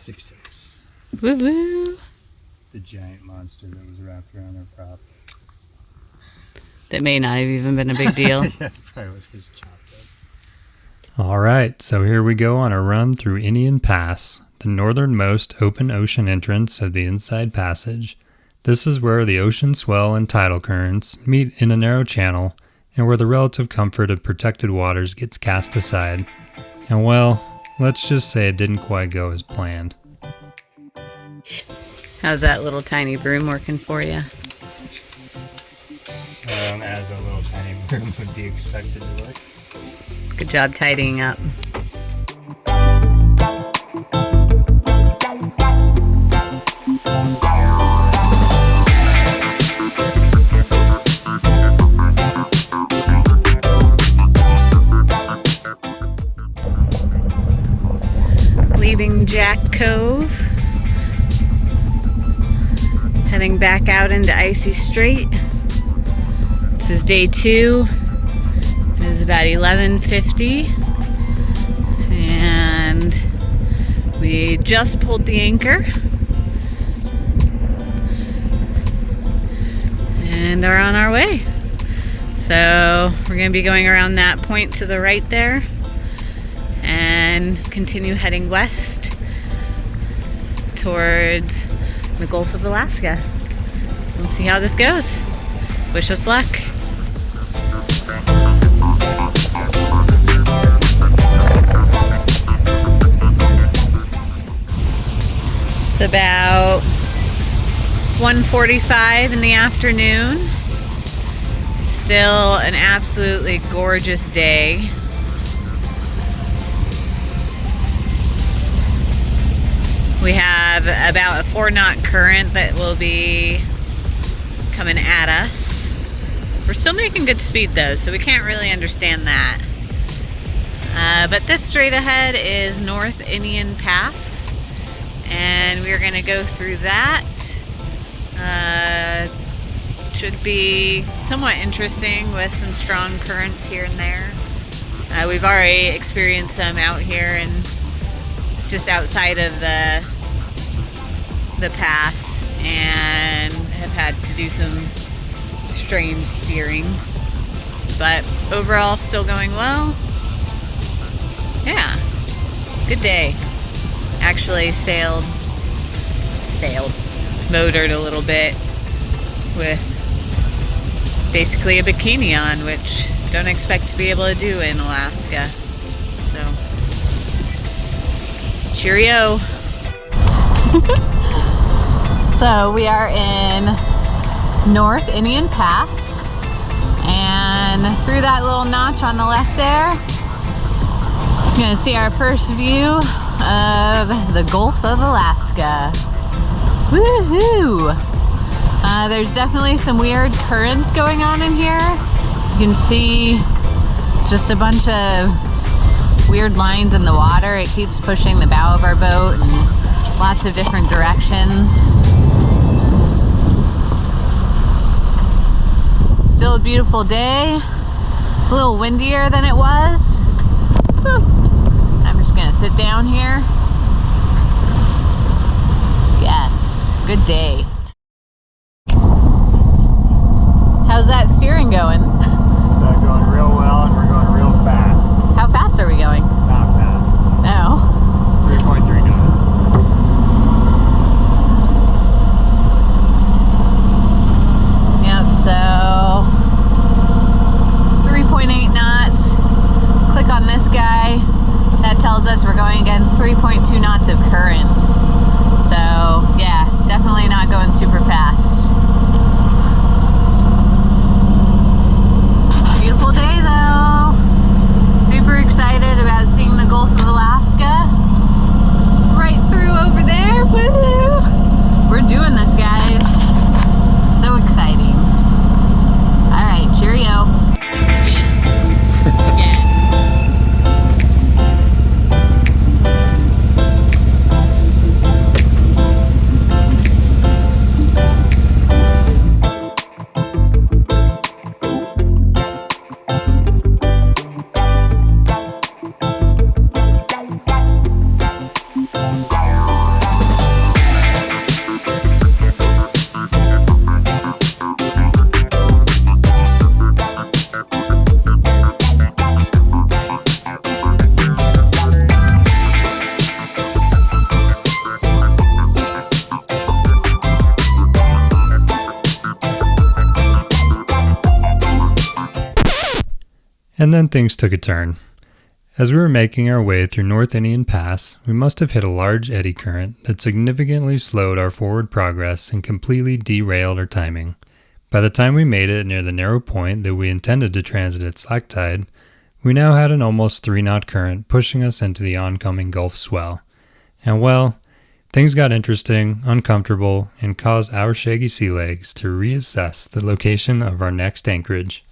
Success. Woo woo. The giant monster that was wrapped around our prop. That may not have even been a big deal. Yeah, probably was just chopped up. All right, so here we go on a run through Inian Pass, the northernmost open ocean entrance of the Inside Passage. This is where the ocean swell and tidal currents meet in a narrow channel, and where the relative comfort of protected waters gets cast aside. And well, let's just say it didn't quite go as planned. How's that little tiny broom working for you? As a little tiny broom would be expected to look. Good job tidying up. Leaving Jack Cove, heading back out into Icy Strait. This is day 2. It is about 11:50, and we just pulled the anchor and are on our way. So we're going to be going around that point to the right there and continue heading west towards the Gulf of Alaska. We'll see how this goes. Wish us luck. It's about 1:45 in the afternoon. Still an absolutely gorgeous day. We have about a 4-knot current that will be coming at us. We're still making good speed though, so we can't really understand that. But this straight ahead is North Inian Pass, and we're going to go through that. Should be somewhat interesting with some strong currents here and there. We've already experienced some out here and just outside of the pass, and have had to do some strange steering, but overall still going well. Yeah, good day. Actually motored a little bit with basically a bikini on, which don't expect to be able to do in Alaska. So cheerio. So we are in North Inian Pass, and through that little notch on the left there, you're going to see our first view of the Gulf of Alaska. Woohoo! There's definitely some weird currents going on in here. You can see just a bunch of weird lines in the water. It keeps pushing the bow of our boat in lots of different directions. Still a beautiful day. A little windier than it was. Whew. I'm just gonna sit down here. Yes, good day. How's that steering going? It's going real well, and we're going real fast. How fast are we going? Not fast. No. 3.3 knots. Yep, so 3.8 knots. Click on this guy. That tells us we're going against 3.2 knots of current. So yeah, definitely not going super fast. Beautiful day. And then things took a turn. As we were making our way through North Inian Pass, we must have hit a large eddy current that significantly slowed our forward progress and completely derailed our timing. By the time we made it near the narrow point that we intended to transit at slack tide, we now had an almost 3-knot current pushing us into the oncoming Gulf swell. And well, things got interesting, uncomfortable, and caused our shaggy sea legs to reassess the location of our next anchorage.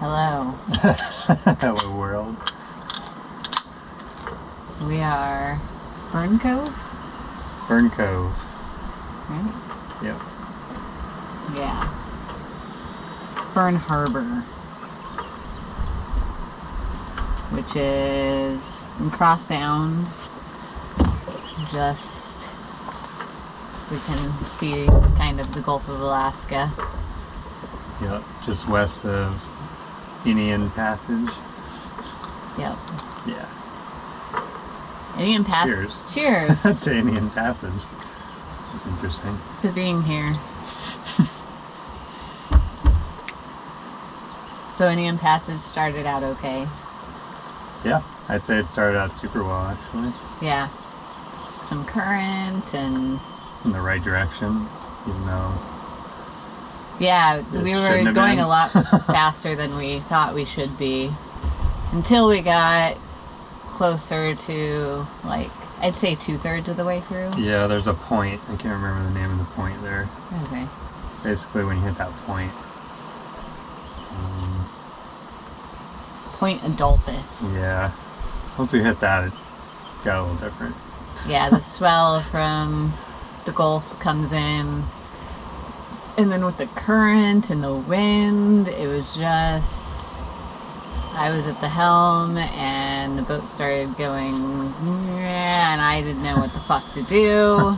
Hello. Hello world. We are Fern Cove? Fern Cove. Right? Yep. Yeah. Fern Harbor, which is in Cross Sound. Just, we can see kind of the Gulf of Alaska. Yep, just west of Inian Passage. Yep. Yeah. Inian Pass. Cheers. Cheers. To Inian Passage. It's interesting. To being here. So Inian Passage started out okay. Yeah, I'd say it started out super well, actually. Yeah. Some current and... In the right direction, even though Yeah, we were going a lot faster than we thought we should be until we got closer to, like, I'd say 2/3 of the way through. Yeah, there's a point. I can't remember the name of the point there. Okay. Basically, when you hit that point. Point Adolphus. Yeah. Once we hit that, it got a little different. Yeah, the swell from the Gulf comes in. And then with the current and the wind, it was just... I was at the helm, and the boat started going, and I didn't know what the fuck to do,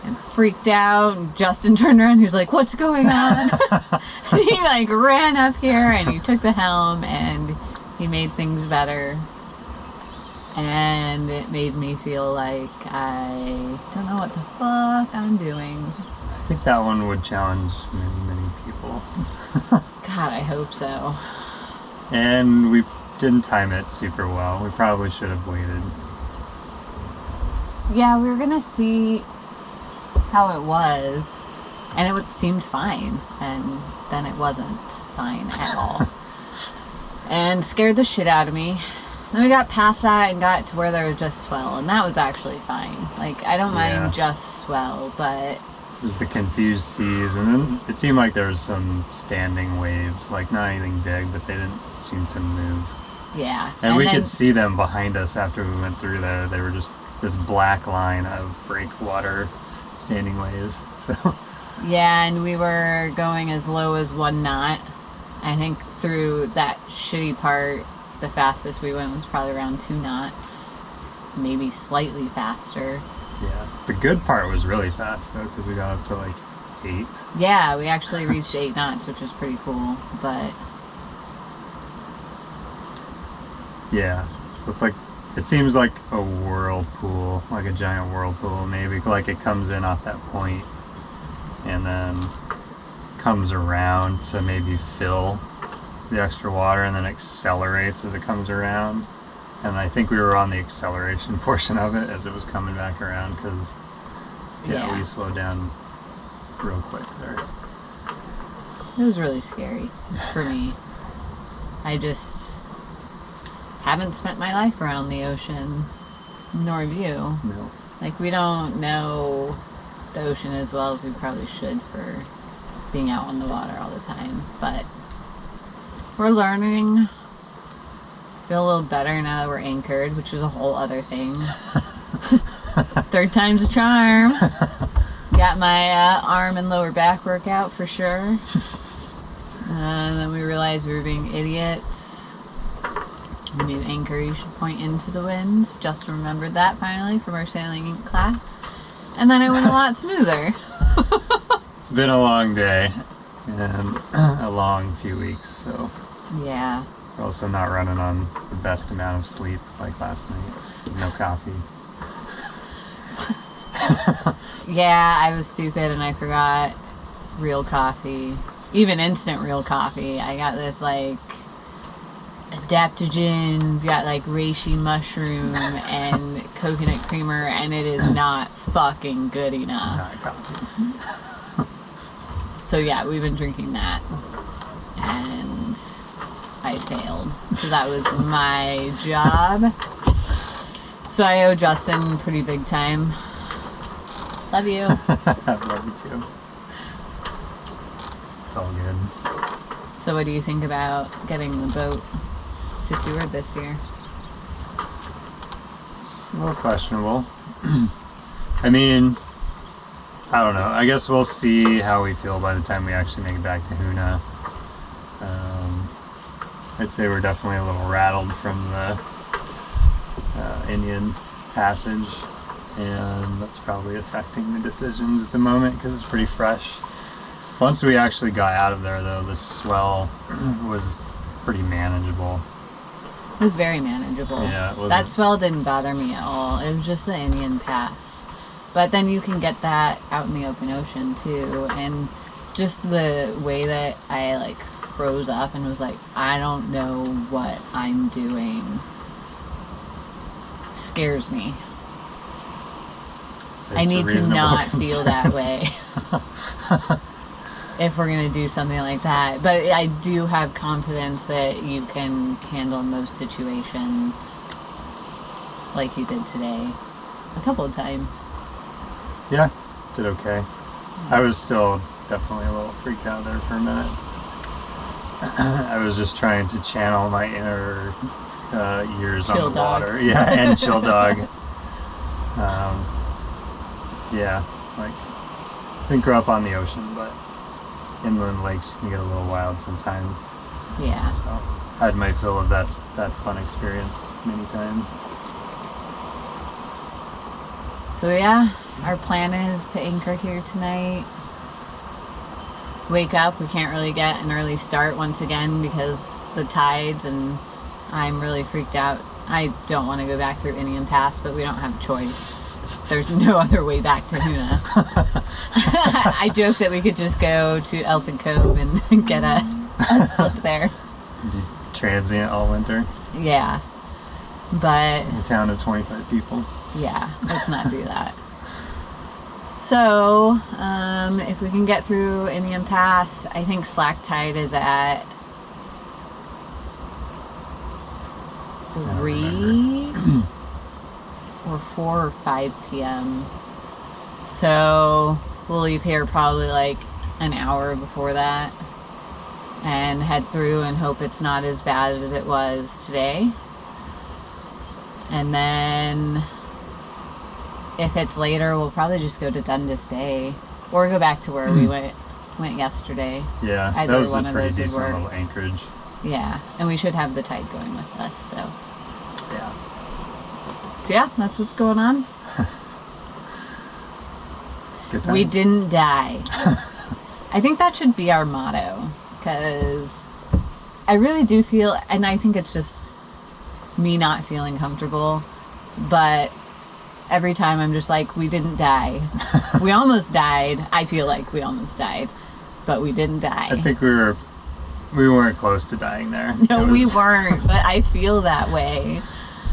and freaked out, and Justin turned around, he was like, what's going on? And he, like, ran up here, and he took the helm, and he made things better. And it made me feel like I don't know what the fuck I'm doing. I think that one would challenge many people. God, I hope so. And we didn't time it super well. We probably should have waited. Yeah, we were gonna see how it was, and it seemed fine, and then it wasn't fine at all. And scared the shit out of me. Then we got past that and got to where there was just swell, and that was actually fine. Like, I don't mind just swell, but... It was the confused seas, and then it seemed like there was some standing waves, like not anything big, but they didn't seem to move. Yeah. And we could see them behind us after we went through there. They were just this black line of breakwater standing waves. So. Yeah, and we were going as low as 1 knot. I think through that shitty part, the fastest we went was probably around 2 knots, maybe slightly faster. Yeah, the good part was really fast though, because we got up to like 8. Yeah, we actually reached 8 knots, which was pretty cool, but... Yeah, so it's like, it seems like a whirlpool, like a giant whirlpool maybe, like it comes in off that point and then comes around to maybe fill the extra water and then accelerates as it comes around. And I think we were on the acceleration portion of it as it was coming back around because, we slowed down real quick there. It was really scary for me. I just haven't spent my life around the ocean, nor have you. No. Like, we don't know the ocean as well as we probably should for being out on the water all the time. But we're learning. Feel a little better now that we're anchored, which was a whole other thing. 3rd time's a charm. Got my arm and lower back workout for sure. And then we realized we were being idiots. We knew anchorage should point into the wind. Just remembered that finally from our sailing class. And then it went a lot smoother. It's been a long day and a long few weeks, so. Yeah. We're also not running on the best amount of sleep like last night. No coffee. Yeah, I was stupid and I forgot real coffee. Even instant real coffee. I got this, like, adaptogen, got, like, reishi mushroom and coconut creamer, and it is not fucking good enough. Not coffee. So, yeah, we've been drinking that. And I failed. So that was my job. So I owe Justin pretty big time. Love you. Love you too. It's all good. So what do you think about getting the boat to Seward this year? It's a little questionable. I mean, I don't know. I guess we'll see how we feel by the time we actually make it back to Hoonah. I'd say we're definitely a little rattled from the Indian Passage, and that's probably affecting the decisions at the moment because it's pretty fresh. Once we actually got out of there, though, the swell was pretty manageable. It was very manageable. Yeah, it wasn't... That swell didn't bother me at all. It was just the Inian Pass. But then you can get that out in the open ocean, too, and just the way that I, like, froze up and was like, I don't know what I'm doing, scares me. I need to not feel that way. if we're going to do something like that. But I do have confidence that you can handle most situations like you did today a couple of times. Yeah, did okay. I was still definitely a little freaked out there for a minute. I was just trying to channel my inner years Chill on the dog. water. Yeah, and chill dog. Yeah, like, didn't grow up on the ocean, but inland lakes can get a little wild sometimes. Yeah. So I had my fill of that fun experience many times. So yeah, our plan is to anchor here tonight. Wake up, we can't really get an early start once again because the tides, and I'm really freaked out. I don't want to go back through Inian Pass, but we don't have a choice. There's no other way back to Hoonah. I joke that we could just go to Elfin Cove and get a slip there. Be transient all winter. Yeah. But A town of 25 people. yeah, let's not do that. So, if we can get through Inian Pass, I think slack tide is at 3 or 4 or 5 p.m. So we'll leave here probably like an hour before that and head through and hope it's not as bad as it was today. And then if it's later, we'll probably just go to Dundas Bay or go back to where we went yesterday. Yeah, Either that was one a of pretty those would decent work. little anchorage. Yeah, and we should have the tide going with us, so. Yeah. So yeah, that's what's going on. Good times. We didn't die. I think that should be our motto, because I really do feel, and I think it's just me not feeling comfortable, but every time I'm just like, we didn't die. We almost died. I feel like we almost died, but we didn't die. I think we weren't close to dying there. No, we weren't, but I feel that way.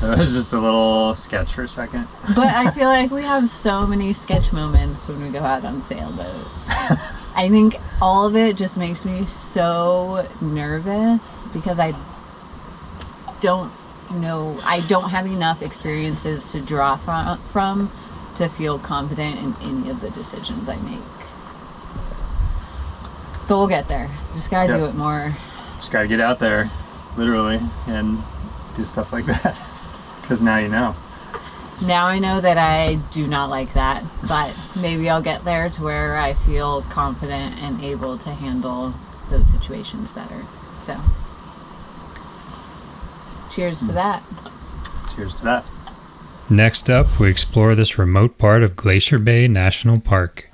It was just a little sketch for a second. But I feel like we have so many sketch moments when we go out on sailboats. I think all of it just makes me so nervous because I don't have enough experiences to draw from to feel confident in any of the decisions I make. But we'll get there. Just gotta do it more. Just gotta get out there, literally, and do stuff like that. Because now you know. Now I know that I do not like that, but maybe I'll get there to where I feel confident and able to handle those situations better. So, cheers to that. Cheers to that. Next up, we explore this remote part of Glacier Bay National Park.